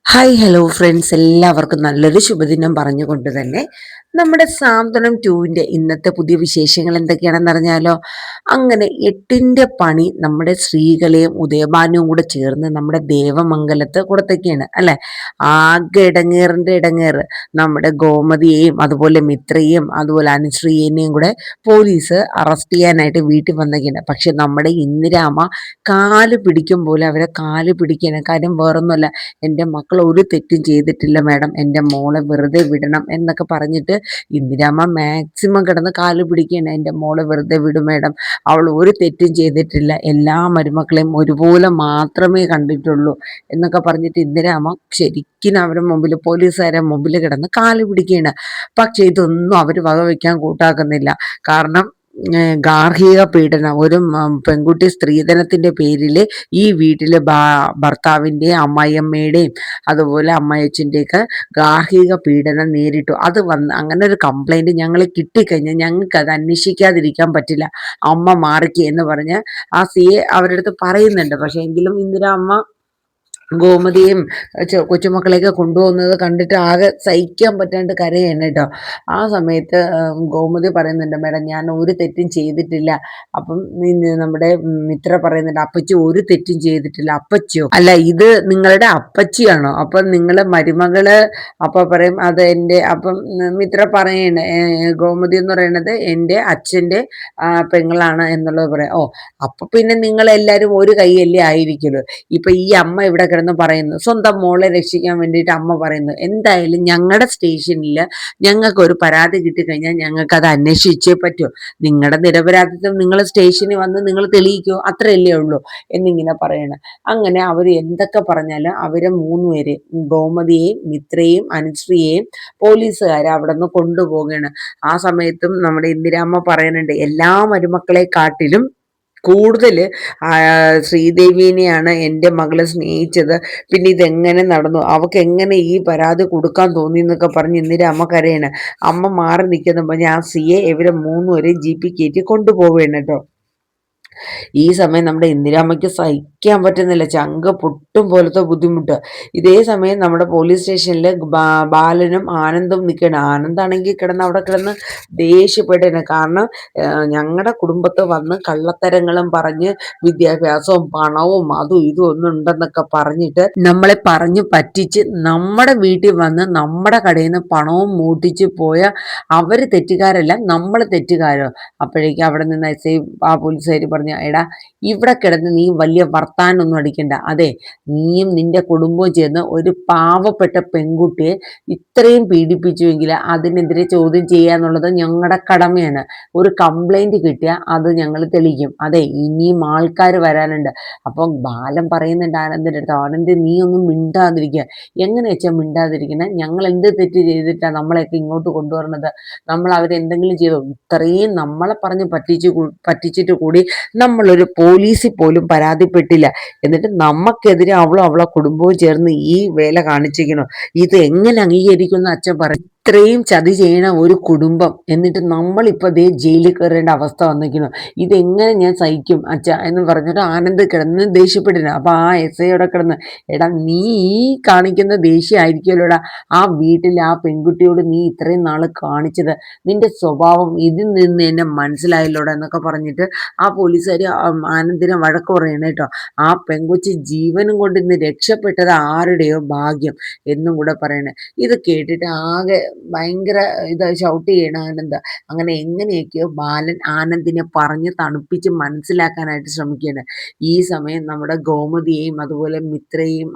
Hi hello friends, എല്ലാവർക്കും നല്ലൊരു ശുഭദിനം പറഞ്ഞുകൊണ്ട് തന്നെ നമ്മുടെ സാന്ത്വനം 2ന്റെ ഇന്നത്തെ പുതിയ വിശേഷങ്ങൾ എന്തൊക്കെയാണെന്ന് അറിഞ്ഞാലോ. അങ്ങനെ 8ന്റെ പണി നമ്മുടെ ശ്രീകലയും ഉദയഭാനുവും കൂടെ ചേർന്ന് നമ്മുടെ ദേവമംഗലത്ത് കൊടുത്തൊക്കെയാണ് അല്ലെ. ആകെ ഇടങ്ങേറിന്റെ ഇടങ്ങേറ്. നമ്മുടെ ഗോമതിയെയും അതുപോലെ മിത്രയെയും അതുപോലെ അനുശ്രീയെയും കൂടെ പോലീസ് അറസ്റ്റ് ചെയ്യാനായിട്ട് വീട്ടിൽ വന്നൊക്കെയാണ്. പക്ഷെ നമ്മുടെ ഇന്ദിരാമ്മ കാല് പിടിക്കും പോലെ അവരെ കാല് പിടിക്കുകയാണ്. കാര്യം വേറൊന്നുമല്ല, എൻ്റെ മക്കൾ ഒരു തെറ്റും ചെയ്തിട്ടില്ല മാഡം, എൻ്റെ മോളെ വെറുതെ വിടണം എന്നൊക്കെ പറഞ്ഞിട്ട് ഇന്ദിരാമ്മ മാക്സിമം കിടന്ന് കാല് പിടിക്കുകയാണ്. എൻ്റെ മോളെ വെറുതെ വിടും മാഡം, അവൾ ഒരു തെറ്റും ചെയ്തിട്ടില്ല, എല്ലാ മരുമക്കളെയും ഒരുപോലെ മാത്രമേ കണ്ടിട്ടുള്ളൂ എന്നൊക്കെ പറഞ്ഞിട്ട് ഇന്ദിരാമ്മ ശരിക്കും അവരുടെ മുമ്പിൽ, പോലീസുകാരെ മുമ്പിൽ കിടന്ന് കാല് പിടിക്കുകയാണ്. പക്ഷെ ഇതൊന്നും അവർ വകവയ്ക്കാൻ കൂട്ടാക്കുന്നില്ല. കാരണം ഗാർഹിക പീഡനം, ഒരു പെൺകുട്ടി സ്ത്രീധനത്തിന്റെ പേരിൽ ഈ വീട്ടില് ഭർത്താവിന്റെയും അമ്മായിയമ്മയുടെയും അതുപോലെ അമ്മായിയച്ഛൻ്റെയൊക്കെ ഗാർഹിക പീഡനം നേരിട്ടു. അത് അങ്ങനെ ഒരു കംപ്ലൈന്റ് ഞങ്ങൾ കിട്ടിക്കഴിഞ്ഞാൽ ഞങ്ങൾക്ക് അത് അന്വേഷിക്കാതിരിക്കാൻ പറ്റില്ല, അമ്മ മാറിക്ക് എന്ന് പറഞ്ഞ് ആ സിയെ അവരുടെ അടുത്ത് പറയുന്നുണ്ട്. പക്ഷെ എങ്കിലും ഇന്ദിര അമ്മ ഗോമതിയും കൊച്ചുമക്കളെയൊക്കെ കൊണ്ടുപോകുന്നത് കണ്ടിട്ട് ആകെ സഹിക്കാൻ പറ്റാണ്ട് കരയാണ് കേട്ടോ. ആ സമയത്ത് ഗോമതി പറയുന്നുണ്ട്, മേഡം ഞാൻ ഒരു തെറ്റും ചെയ്തിട്ടില്ല. അപ്പം നമ്മുടെ മിത്ര പറയുന്നുണ്ട്, അപ്പച്ചി ഒരു തെറ്റും ചെയ്തിട്ടില്ല. അപ്പച്ചിയോ? അല്ല, ഇത് നിങ്ങളുടെ അപ്പച്ചിയാണോ? അപ്പം നിങ്ങളെ മരുമകള്? അപ്പൊ പറയും അത് എൻ്റെ. അപ്പം മിത്ര പറയണ ഗോമതി എന്ന് പറയുന്നത് എൻ്റെ അച്ഛൻ്റെ പെങ്ങളാണ് എന്നുള്ളത് പറയാം. ഓ, അപ്പൊ പിന്നെ നിങ്ങളെല്ലാരും ഒരു കൈയല്ലേ ആയിരിക്കുമല്ലോ. ഇപ്പൊ ഈ അമ്മ ഇവിടെ കിടന്ന് പറയുന്നു, സ്വന്തം മോളെ രക്ഷിക്കാൻ വേണ്ടിയിട്ട് അമ്മ പറയുന്നു, എന്തായാലും ഞങ്ങളുടെ സ്റ്റേഷനിൽ ഞങ്ങൾക്ക് ഒരു പരാതി കിട്ടിക്കഴിഞ്ഞാൽ ഞങ്ങൾക്ക് അത് അന്വേഷിച്ചേ പറ്റൂ. നിങ്ങളുടെ നിരപരാധിത്വം നിങ്ങൾ സ്റ്റേഷനിൽ വന്ന് നിങ്ങൾ തെളിയിക്കോ, അത്രയല്ലേ ഉള്ളൂ എന്നിങ്ങനെ പറയണം. അങ്ങനെ അവർ എന്തൊക്കെ പറഞ്ഞാലും അവരെ മൂന്നുപേരെ, ഗോമതിയെയും മിത്രയെയും അനുശ്രീയെയും പോലീസുകാരെ അവിടെ നിന്ന് കൊണ്ടുപോവുകയാണ്. ആ സമയത്തും നമ്മുടെ ഇന്ദിരാമ്മ പറയുന്നുണ്ട്, എല്ലാ മരുമക്കളെ കാട്ടിലും കൂടുതൽ ശ്രീദേവിനെയാണ് എൻ്റെ മകള് സ്നേഹിച്ചത്. പിന്നെ ഇതെങ്ങനെ നടന്നു, അവൾക്ക് എങ്ങനെ ഈ പരാതി കൊടുക്കാൻ തോന്നി എന്നൊക്കെ പറഞ്ഞ് ഇന്ദിര അമ്മ കരയാണ്. അമ്മ മാറി നിൽക്കുന്ന പറഞ്ഞ് ആ സിയെ ഇവരെ മൂന്നുപേരെയും ജീപ്പിൽ കയറ്റി കൊണ്ടുപോവുകയാണ് കേട്ടോ. ഈ സമയം നമ്മുടെ ഇന്ദിരാമ്മയ്ക്ക് സഹിക്കാൻ പറ്റുന്നില്ല, ചങ്ക് പൊട്ടും പോലത്തെ ബുദ്ധിമുട്ട്. ഇതേ സമയം നമ്മുടെ പോലീസ് സ്റ്റേഷനിൽ ബാലനും ആനന്ദും നിൽക്കുകയാണ്. ആനന്ദാണെങ്കിൽ കിടന്ന് അവിടെ കിടന്ന് ദേഷ്യപ്പെട്ടേനെ. കാരണം ഞങ്ങളുടെ കുടുംബത്ത് വന്ന് കള്ളത്തരങ്ങളും പറഞ്ഞ് വിദ്യാഭ്യാസവും പണവും അതും ഇതും ഒന്നും ഉണ്ടെന്നൊക്കെ പറഞ്ഞിട്ട് നമ്മളെ പറഞ്ഞു പറ്റിച്ച് നമ്മുടെ വീട്ടിൽ വന്ന് നമ്മുടെ കടയിൽ നിന്ന് പണവും മൂട്ടിച്ച് പോയ അവര് തെറ്റുകാരല്ല, നമ്മൾ തെറ്റുകാരോ. അപ്പോഴേക്കും അവിടെ നിന്ന് ആ പോലീസുകാർ പറഞ്ഞു, എടാ ഇവിടെ കിടന്ന് നീ വലിയ വർത്താനൊന്നും അടിക്കണ്ട. അതെ, നീയും നിന്റെ കുടുംബവും ചേർന്ന് ഒരു പാവപ്പെട്ട പെൺകുട്ടിയെ ഇത്രയും പീഡിപ്പിച്ചുവെങ്കിൽ അതിനെതിരെ ചോദ്യം ചെയ്യുക എന്നുള്ളത് ഞങ്ങളുടെ കടമയാണ്. ഒരു കംപ്ലൈന്റ് കിട്ടിയാൽ അത് ഞങ്ങൾ തെളിയിക്കും. അതെ, ഇനിയും ആൾക്കാർ വരാനുണ്ട്. അപ്പം ബാലൻ പറയുന്നുണ്ട് ആനന്ദിന്റെ അടുത്ത്, ആനന്ദ് നീ ഒന്നും മിണ്ടാതിരിക്കുക. എങ്ങനെ വെച്ചാൽ മിണ്ടാതിരിക്കുന്നത്? ഞങ്ങൾ എന്ത് തെറ്റ് ചെയ്തിട്ടാണ് നമ്മളെയൊക്കെ ഇങ്ങോട്ട് കൊണ്ടുവരുന്നത്? നമ്മൾ അവരെന്തെങ്കിലും ചെയ്തോ? ഇത്രയും നമ്മളെ പറഞ്ഞ് പറ്റിച്ചിട്ട് കൂടി നമ്മളൊരു പോലീസിൽ പോലും പരാതിപ്പെട്ടില്ല. എന്നിട്ട് നമുക്കെതിരെ അവളും അവളെ കുടുംബവും ചേർന്ന് ഈ വേല കാണിച്ചിരിക്കണം. ഇത് എങ്ങനെ അംഗീകരിക്കുമെന്ന് അച്ഛൻ പറയും. ഇത്രയും ചതി ചെയ്യണ ഒരു കുടുംബം, എന്നിട്ട് നമ്മളിപ്പോൾ ദേ ജയിലിൽ കയറേണ്ട അവസ്ഥ വന്നിരിക്കുന്നു. ഇതെങ്ങനെ ഞാൻ സഹിക്കും അച്ഛ എന്ന് പറഞ്ഞിട്ട് ആനന്ദ് കിടന്ന് ദേഷ്യപ്പെട്ടിരുന്നു. അപ്പൊ ആ എസ് ഐ കിടന്ന്, എടാ നീ ഈ കാണിക്കുന്ന ദേഷ്യമായിരിക്കുമല്ലോടാ ആ വീട്ടിൽ ആ പെൺകുട്ടിയോട് നീ ഇത്രയും നാള് കാണിച്ചത്, നിന്റെ സ്വഭാവം ഇതിൽ നിന്ന് എന്നെ മനസ്സിലായല്ലോടാ എന്നൊക്കെ പറഞ്ഞിട്ട് ആ പോലീസുകാർ ആനന്ദിനെ വഴക്ക് പറയണ കേട്ടോ. ആ പെൺകൊച്ചി ജീവനും കൊണ്ട് ഇന്ന് രക്ഷപ്പെട്ടത് ആരുടെയോ ഭാഗ്യം എന്നും കൂടെ പറയണേ. ഇത് കേട്ടിട്ട് ആകെ ഭയങ്കര ഷൗട്ട് ചെയ്യണ ആനന്ദ്. അങ്ങനെ എങ്ങനെയൊക്കെയോ ബാലൻ ആനന്ദിനെ പറഞ്ഞ് തണുപ്പിച്ച് മനസ്സിലാക്കാനായിട്ട് ശ്രമിക്കുകയാണ്. ഈ സമയം നമ്മുടെ ഗോമതിയെയും അതുപോലെ മിത്രയെയും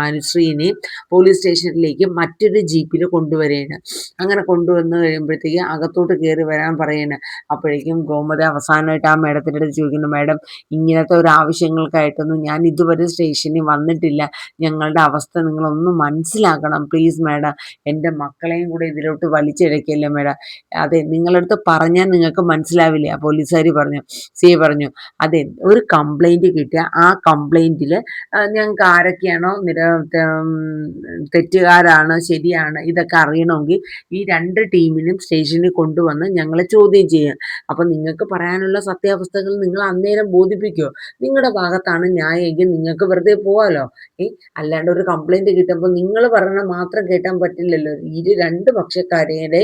അനുശ്രീനെയും പോലീസ് സ്റ്റേഷനിലേക്ക് മറ്റൊരു ജീപ്പിൽ കൊണ്ടുവരികയാണ്. അങ്ങനെ കൊണ്ടുവന്ന് കഴിയുമ്പോഴത്തേക്ക് അകത്തോട്ട് കയറി വരാൻ പറയുകയാണ്. അപ്പോഴേക്കും ഗോമതി അവസാനമായിട്ട് ആ മേഡത്തിൻ്റെ അടുത്ത് ചോദിക്കുന്നു, മേഡം ഇങ്ങനത്തെ ഒരു ആവശ്യങ്ങൾക്കായിട്ടൊന്നും ഞാൻ ഇതുവരെ സ്റ്റേഷനിൽ വന്നിട്ടില്ല, ഞങ്ങളുടെ അവസ്ഥ നിങ്ങളൊന്ന് മനസ്സിലാക്കണം പ്ലീസ് മാഡം, എൻ്റെ മക്കളെയും കൂടെ ഇതിലോട്ട് വലിച്ചിഴക്കല്ലേ മേഡം. അതെ, നിങ്ങളടുത്ത് പറഞ്ഞാൽ നിങ്ങൾക്ക് മനസ്സിലാവില്ലേ? ആ പോലീസുകാരി പറഞ്ഞു, സി ഐ പറഞ്ഞു, അതെ, ഒരു കംപ്ലൈന്റ് കിട്ടിയ ആ കംപ്ലൈന്റിൽ ഞങ്ങൾക്ക് ആരൊക്കെയാണോ തെറ്റുകാരാണ് ശരിയാണ് ഇതൊക്കെ അറിയണമെങ്കിൽ ഈ രണ്ട് ടീമിനും സ്റ്റേഷനിൽ കൊണ്ടുവന്ന് ഞങ്ങളെ ചോദ്യം ചെയ്യും. അപ്പൊ നിങ്ങൾക്ക് പറയാനുള്ള സത്യാവസ്ഥകൾ നിങ്ങൾ അന്നേരം ബോധിപ്പിക്കുമോ? നിങ്ങളുടെ ഭാഗത്താണ് ന്യായമെങ്കിൽ നിങ്ങൾക്ക് വെറുതെ പോവാലോ. അല്ലാണ്ട് ഒരു കംപ്ലൈന്റ് കിട്ടുമ്പോൾ നിങ്ങൾ പറയണ മാത്രം കേട്ടാൻ പറ്റില്ലല്ലോ. രണ്ട് പക്ഷക്കാരുടെ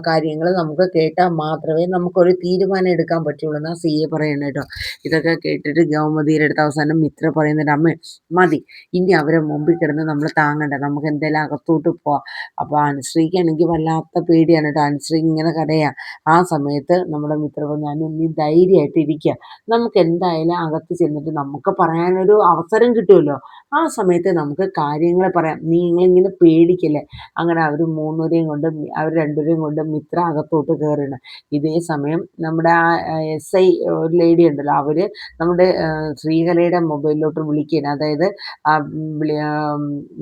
കാര്യങ്ങൾ നമുക്ക് കേട്ടാൽ മാത്രമേ നമുക്കൊരു തീരുമാനം എടുക്കാൻ പറ്റുള്ളൂ എന്നാ സി എ പറയണ കേട്ടോ. ഇതൊക്കെ കേട്ടിട്ട് ഗൗമതിയുടെ അടുത്ത് അവസാനം മിത്ര പറയുന്നുണ്ട്, അമ്മേ മതി, ഇനി അവരെ മുമ്പിൽ കിടന്ന് നമ്മൾ താങ്ങണ്ട, നമുക്ക് എന്തായാലും അകത്തോട്ട് പോവാം. അപ്പൊ അനുശ്രീക്കാണെങ്കിൽ വല്ലാത്ത പേടിയാണ് കേട്ടോ. അനുശ്രീ ഇങ്ങനെ കരയാ. ആ സമയത്ത് നമ്മുടെ മിത്ര പറഞ്ഞു, നീ ധൈര്യമായിട്ട് ഇരിക്കുക, നമുക്ക് എന്തായാലും അകത്ത് ചെന്നിട്ട് നമുക്ക് പറയാനൊരു അവസരം കിട്ടുമല്ലോ, ആ സമയത്ത് നമുക്ക് കാര്യങ്ങൾ പറയാം, നിങ്ങളിങ്ങനെ പേടിക്കല്ലേ. അങ്ങനെ അവർ രണ്ടുപേരെയും കൊണ്ട് മിത്ര അകത്തോട്ട് കയറണം. ഇതേ സമയം നമ്മുടെ ആ SI ഒരു ലേഡി ഉണ്ടല്ലോ, അവര് നമ്മുടെ ശ്രീകലയുടെ മൊബൈലിലോട്ട് വിളിക്കുകയാണ്. അതായത്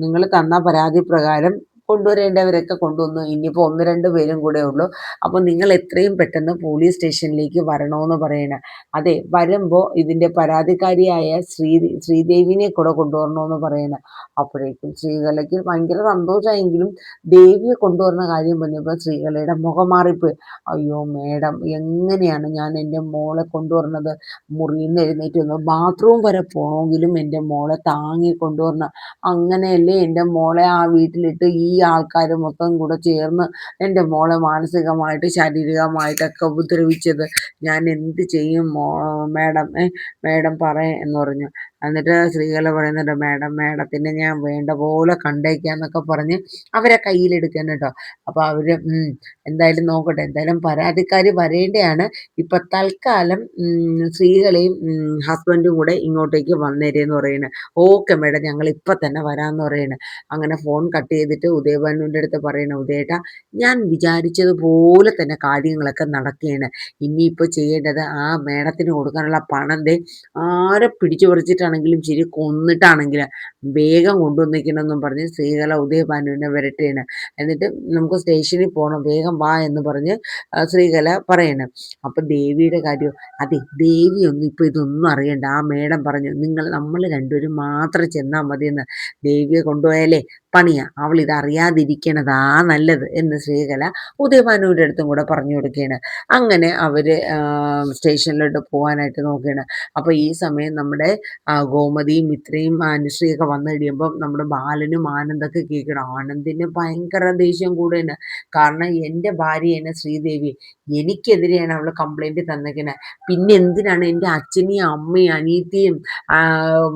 നിങ്ങൾ തന്ന പരാതി പ്രകാരം കൊണ്ടുവരേണ്ടവരൊക്കെ കൊണ്ടുവന്നു, ഇനിയിപ്പോൾ 1-2 പേരും കൂടെ ഉള്ളൂ, അപ്പോൾ നിങ്ങൾ എത്രയും പെട്ടെന്ന് പോലീസ് സ്റ്റേഷനിലേക്ക് വരണമെന്ന് പറയണ. അതെ, വരുമ്പോൾ ഇതിന്റെ പരാതിക്കാരിയായ ശ്രീദേവിനെ കൂടെ കൊണ്ടുവരണമെന്ന് പറയണ. അപ്പോഴേക്കും ശ്രീകലയ്ക്ക് ഭയങ്കര സന്തോഷമായെങ്കിലും ദേവിയെ കൊണ്ടുവരുന്ന കാര്യം പറഞ്ഞപ്പോൾ ശ്രീകലയുടെ മുഖം മാറിപ്പോയി. അയ്യോ മേഡം, എങ്ങനെയാണ് ഞാൻ എൻ്റെ മോളെ കൊണ്ടുവരുന്നത്? മുറിയിൽ നിന്ന് എഴുന്നേറ്റ് വന്ന് ബാത്റൂം വരെ പോകണമെങ്കിലും എൻ്റെ മോളെ താങ്ങി കൊണ്ടുവരണം. അങ്ങനെയല്ലേ എൻ്റെ മോളെ ആ വീട്ടിലിട്ട് ഈ ആൾക്കാർ മൊത്തം കൂടെ ചേർന്ന് എൻ്റെ മോളെ മാനസികമായിട്ട് ശാരീരികമായിട്ടൊക്കെ ഉപദ്രവിച്ചത്. ഞാൻ എന്ത് ചെയ്യും മേഡം, മേഡം എന്ന് പറഞ്ഞു. എന്നിട്ട് ശ്രീകല പറയുന്നുണ്ട്, മേഡത്തിന് ഞാൻ വേണ്ട പോലെ കണ്ടേക്കാന്നൊക്കെ പറഞ്ഞ് അവരെ കയ്യിലെടുക്കാൻ കേട്ടോ. അപ്പൊ അവര് എന്തായാലും നോക്കട്ടെ, എന്തായാലും പരാതിക്കാരി വരേണ്ടയാണ്. ഇപ്പൊ തൽക്കാലം ശ്രീകളെയും ഹസ്ബൻഡും കൂടെ ഇങ്ങോട്ടേക്ക് വന്നേരെന്ന് പറയുന്നത്. ഓക്കെ മേഡം, ഞങ്ങൾ ഇപ്പൊ തന്നെ വരാമെന്ന് പറയുന്നത്. അങ്ങനെ ഫോൺ കട്ട് ചെയ്തിട്ട് ഉദയഭാനുവിൻ്റെ അടുത്ത് പറയണം, ഉദയേട്ടാ, ഞാൻ വിചാരിച്ചതുപോലെ തന്നെ കാര്യങ്ങളൊക്കെ നടക്കുകയാണ്. ഇനിയിപ്പോൾ ചെയ്യേണ്ടത് ആ മേഡത്തിന് കൊടുക്കാനുള്ള പണം ആരെ പിടിച്ചു പറിച്ചിട്ടാണെങ്കിലും ശരി, കൊന്നിട്ടാണെങ്കിലും വേഗം കൊണ്ടുവന്നിക്കണമെന്നും പറഞ്ഞ് ശ്രീകല ഉദയഭാനുവിനെ വരട്ടേണ്. എന്നിട്ട് നമുക്ക് സ്റ്റേഷനിൽ പോകണം, വേഗം വാ എന്ന് പറഞ്ഞ് ശ്രീകല പറയണം. അപ്പൊ ദേവിയുടെ കാര്യം, അതെ, ദേവിയൊന്നും ഇപ്പൊ ഇതൊന്നും അറിയണ്ട, ആ മേഡം പറഞ്ഞു നമ്മൾ രണ്ടുപേരും മാത്രം ചെന്നാൽ മതിയെന്ന്. ദേവിയെ കൊണ്ടുപോയാലേ പണിയാ, അവൾ ഇത് അറിയാതിരിക്കണതാ നല്ലത് എന്ന് ശ്രീകല ഉദയഭാനുവിൻ്റെ അടുത്തും കൂടെ പറഞ്ഞു കൊടുക്കുകയാണ്. അങ്ങനെ അവര് സ്റ്റേഷനിലോട്ട് പോകാനായിട്ട് നോക്കുകയാണ്. അപ്പൊ ഈ സമയം നമ്മുടെ ഗോമതിയും മിത്രയും അനുശ്രീയൊക്കെ വന്നു കഴിയുമ്പോൾ നമ്മുടെ ബാലനും ആനന്ദൊക്കെ കേൾക്കണം. ആനന്ദിന് ഭയങ്കര ദേഷ്യം കൂടുകയാണ്. കാരണം എൻ്റെ ഭാര്യയാണ് ശ്രീദേവി, എനിക്കെതിരെയാണ് അവൾ കംപ്ലൈന്റ് തന്നേക്കണേ, പിന്നെ എന്തിനാണ് എൻ്റെ അച്ഛനെയും അമ്മയും അനിയത്തിയും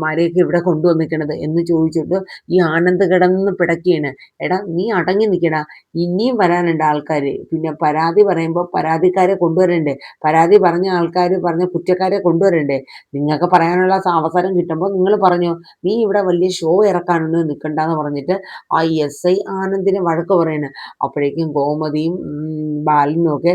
മാരെയൊക്കെ ഇവിടെ കൊണ്ടുവന്നിക്കണത് എന്ന് ചോദിച്ചിട്ട് ഈ ആനന്ദ് കിടന്ന് പിടയ്ക്കുകയാണ്. എടാ, നീ അടങ്ങി നിൽക്കടാ, ഇനിയും വരാനുണ്ട് ആൾക്കാർ. പിന്നെ പരാതി പറയുമ്പോൾ പരാതിക്കാരെ കൊണ്ടുവരണ്ടേ, പരാതി പറഞ്ഞ ആൾക്കാർ പറഞ്ഞ കുറ്റക്കാരെ കൊണ്ടുവരണ്ടേ. നിങ്ങൾക്ക് പറയാനുള്ള അവസരം കിട്ടുമ്പോൾ നിങ്ങൾ പറഞ്ഞു, നീ ഇവിടെ വലിയ ഷോ ഇറക്കാനൊന്നും നിൽക്കണ്ടെന്ന് പറഞ്ഞിട്ട് ആ SI ആനന്ദിനെ വഴക്ക് പറയണേ. അപ്പോഴേക്കും ഗോമതിയും ബാലനും ഒക്കെ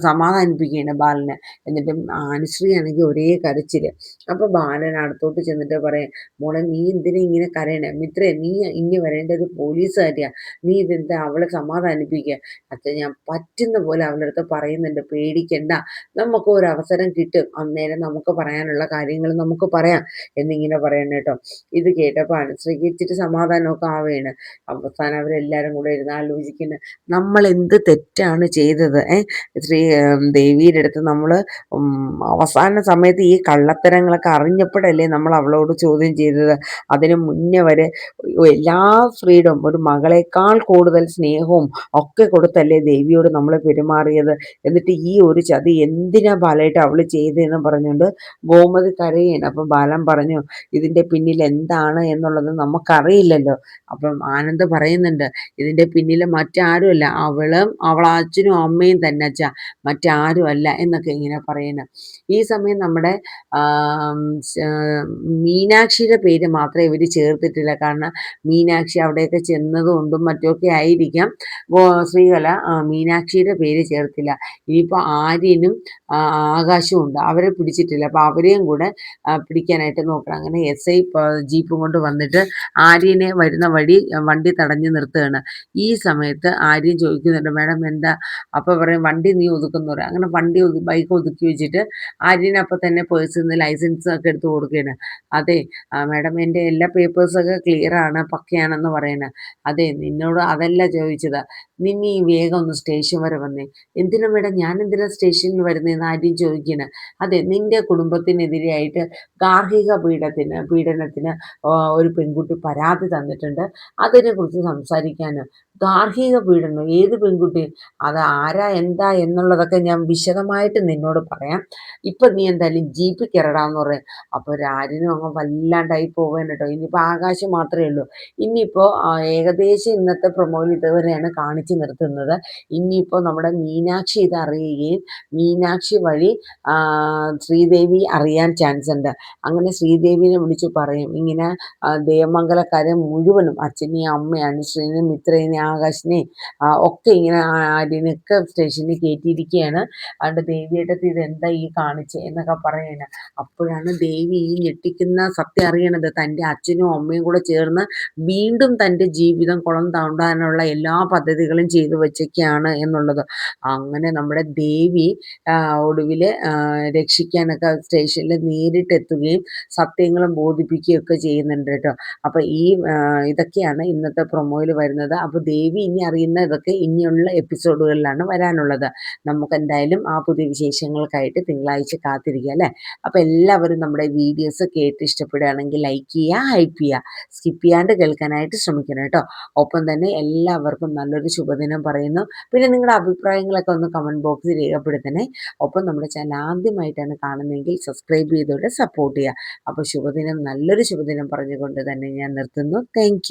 സമാധാനിപ്പിക്കുകയാണ് ബാലനെ. എന്നിട്ട് അനുശ്രീ ആണെങ്കിൽ ഒരേ കരച്ചില്. അപ്പൊ ബാലൻ അടുത്തോട്ട് ചെന്നിട്ട് പറയാം, മോളെ, നീ എന്തിനാ ഇങ്ങനെ കരയണേ? മിത്രേ, നീ ഇനി വരേണ്ട ഒരു പോലീസുകാരിയാ, നീ ഇതെന്താ അവളെ സമാധാനിപ്പിക്കുക? അച്ഛൻ, ഞാൻ പറ്റുന്ന പോലെ അവളുടെ അടുത്ത് പറയുന്നുണ്ട്, പേടിക്കണ്ട, നമുക്ക് ഒരു അവസരം കിട്ടും, അന്നേരം നമുക്ക് പറയാനുള്ള കാര്യങ്ങൾ നമുക്ക് പറയാം എന്നിങ്ങനെ പറയണം കേട്ടോ. ഇത് കേട്ടപ്പോൾ അനുശ്രീക്ക് ഇച്ചിരി സമാധാനമൊക്കെ ആവുകയാണ്. അവസാനം അവരെല്ലാരും കൂടെ ഇരുന്ന് ആലോചിക്കുന്നത്, നമ്മൾ എന്ത് തെറ്റാണ് ചെയ്തത്? ദേവിയുടെ അടുത്ത് നമ്മൾ അവസാന സമയത്ത് ഈ കള്ളത്തരങ്ങളൊക്കെ അറിഞ്ഞപ്പോഴല്ലേ നമ്മൾ അവളോട് ചോദ്യം ചെയ്തത്. അതിന് മുന്നേ വരെ എല്ലാ ഫ്രീഡം, ഒരു മകളെക്കാൾ കൂടുതൽ സ്നേഹവും ഒക്കെ കൊടുത്തല്ലേ ദേവിയോട് നമ്മൾ പെരുമാറിയത്. എന്നിട്ട് ഈ ഒരു ചതി എന്തിനാ ബാലായിട്ട് അവള് ചെയ്തതെന്ന് പറഞ്ഞുകൊണ്ട് ഗോമതി കരയാണ്. അപ്പം ബാലൻ പറഞ്ഞു, ഇതിന്റെ പിന്നിൽ എന്താണ് എന്നുള്ളത് നമുക്കറിയില്ലല്ലോ. അപ്പം ആനന്ദ് പറയുന്നുണ്ട്, ഇതിന്റെ പിന്നിൽ മറ്റാരുമല്ല, അവളെ അച്ഛനും അമ്മയും തന്നെ അച്ഛ, മറ്റാരും അല്ല എന്നൊക്കെ ഇങ്ങനെ പറയുന്നത്. ഈ സമയം നമ്മുടെ മീനാക്ഷിയുടെ പേര് മാത്രമേ ഇവർ ചേർത്തിട്ടില്ല. കാരണം മീനാക്ഷി അവിടെയൊക്കെ ചെന്നതുകൊണ്ടും മറ്റുമൊക്കെ ആയിരിക്കാം ശ്രീകല മീനാക്ഷിയുടെ പേര് ചേർത്തില്ല. ഇനിയിപ്പോൾ ആര്യനും ആകാശവും ഉണ്ട്, അവരെ പിടിച്ചിട്ടില്ല. അപ്പോൾ അവരെയും കൂടെ പിടിക്കാനായിട്ട് നോക്കണം. അങ്ങനെ എസ് ഐ ജീപ്പും കൊണ്ട് വന്നിട്ട് ആര്യനെ വരുന്ന വഴി വണ്ടി തടഞ്ഞു നിർത്തുകയാണ്. ഈ സമയത്ത് ആര്യൻ ചോദിക്കുന്നുണ്ട്, മാഡം എന്താ? അപ്പോൾ പറയും വണ്ടി നീ ഒതുക്കുന്നു പറയും. അങ്ങനെ വണ്ടി ബൈക്ക് ഒതുക്കി വെച്ചിട്ട് ആര്യൻ അപ്പോൾ തന്നെ പേഴ്സിൽ നിന്ന് ലൈസൻസ് ഒക്കെ എടുത്ത് കൊടുക്കുകയാണ്. അതെ മാഡം, എൻ്റെ എല്ലാ പേപ്പേഴ്സൊക്കെ ക്ലിയർ ആണ്, പക്കയാണെന്ന് പറയുന്നത്. അതെ നിന്നോട് അതല്ല ചോദിച്ചത്, നിന്നെ ഈ വേഗം ഒന്ന് സ്റ്റേഷൻ വരെ വന്നേ. എന്തിനാ മാഡം, ഞാൻ എന്തിനാ സ്റ്റേഷനിൽ വരുന്നതെന്ന് ആര്യൻ ചോദിക്കുകയാണ്. അതെ, നിന്റെ കുടുംബത്തിനെതിരെയായിട്ട് ഗാർഹിക പീഡനത്തിന് ഒരു പെൺകുട്ടി പരാതി തന്നിട്ടുണ്ട്. അതിനെക്കുറിച്ച് സംസാരിക്കാന്. ഗാർഹിക പീഡനം? ഏത് പെൺകുട്ടി? അത് ആരാ എന്താ എന്നുള്ളതൊക്കെ ഞാൻ വിശദമായിട്ട് നിന്നോട് പറയാം. ഇപ്പം നീ എന്തായാലും ജീപ്പിൽ കയറടാന്ന് പറയും. അപ്പോൾ ആര്യനും അങ്ങ് വല്ലാണ്ടായി പോവുകയാണ് കേട്ടോ. ഇനിയിപ്പോൾ ആകാശം മാത്രമേ ഉള്ളൂ. ഇനിയിപ്പോൾ ഏകദേശം ഇന്നത്തെ പ്രൊമോയിൽ ഇതുവരെയാണ് കാണിച്ചു നിർത്തുന്നത്. ഇനിയിപ്പോൾ നമ്മുടെ മീനാക്ഷി ഇത് അറിയുകയും മീനാക്ഷി വഴി ശ്രീദേവി അറിയാൻ ചാൻസ് ഉണ്ട്. അങ്ങനെ ശ്രീദേവിനെ വിളിച്ച് പറയും, ഇങ്ങനെ ദേവമംഗലക്കാരെ മുഴുവനും അച്ഛനെയും അമ്മയും അനുശ്രീനെയും മിത്രേനെയും ആകാശിനെയും ഒക്കെ ഇങ്ങനെ ആര്യനൊക്കെ സ്റ്റേഷനിൽ കയറ്റിയിരിക്കുകയാണ്. അതുകൊണ്ട് ദേവിയേട്ടത്തി ഇതെന്താ ഈ കാണിച്ചേ എന്നൊക്കെ പറയാണ്. അപ്പോഴാണ് ദേവി ഈ ഞെട്ടിക്കുന്ന സത്യം അറിയണത്. തൻ്റെ അച്ഛനും അമ്മയും കൂടെ ചേർന്ന് വീണ്ടും തൻ്റെ ജീവിതം കുളം താണ്ടാനുള്ള എല്ലാ പദ്ധതികളും ചെയ്തു വച്ചേക്കാണ് എന്നുള്ളത്. അങ്ങനെ നമ്മുടെ ദേവി ഒടുവിൽ രക്ഷിക്കാനൊക്കെ സ്റ്റേഷനിൽ നേരിട്ടെത്തുകയും സത്യങ്ങളും ബോധിപ്പിക്കുകയൊക്കെ ചെയ്യുന്നുണ്ട് കേട്ടോ. അപ്പോൾ ഇതൊക്കെയാണ് ഇന്നത്തെ പ്രൊമോയിൽ വരുന്നത്. അപ്പോൾ ദേവി ഇനി അറിയുന്ന ഇതൊക്കെ ഇനിയുള്ള എപ്പിസോഡുകളിലാണ് വരാനുള്ളത്. നമുക്ക് എന്തായാലും ആ പുതിയ വിശേഷങ്ങൾക്കായിട്ട് തിങ്കളാഴ്ച കാത്തിരിക്കുക അല്ലേ. അപ്പോൾ എല്ലാവരും നമ്മുടെ വീഡിയോസ് കേട്ട് ഇഷ്ടപ്പെടുകയാണെങ്കിൽ ലൈക്ക് ചെയ്യുക, ഹൈപ്പ് ചെയ്യുക, സ്കിപ്പ് ചെയ്യാണ്ട് കേൾക്കാനായിട്ട് ശ്രമിക്കണം കേട്ടോ. ഒപ്പം തന്നെ എല്ലാവർക്കും നല്ലൊരു ശുഭദിനം പറയുന്നു. പിന്നെ നിങ്ങളുടെ അഭിപ്രായങ്ങളൊക്കെ ഒന്ന് കമൻറ്റ് ബോക്സിൽ രേഖപ്പെടുത്തണേ. ഒപ്പം നമ്മുടെ ചാനൽ ആദ്യമായിട്ടാണ് കാണുന്നതെങ്കിൽ സബ്സ്ക്രൈബ് ചെയ്തോടെ സപ്പോർട്ട് ചെയ്യുക. അപ്പോൾ നല്ലൊരു ശുഭദിനം പറഞ്ഞുകൊണ്ട് തന്നെ ഞാൻ നിർത്തുന്നു. താങ്ക്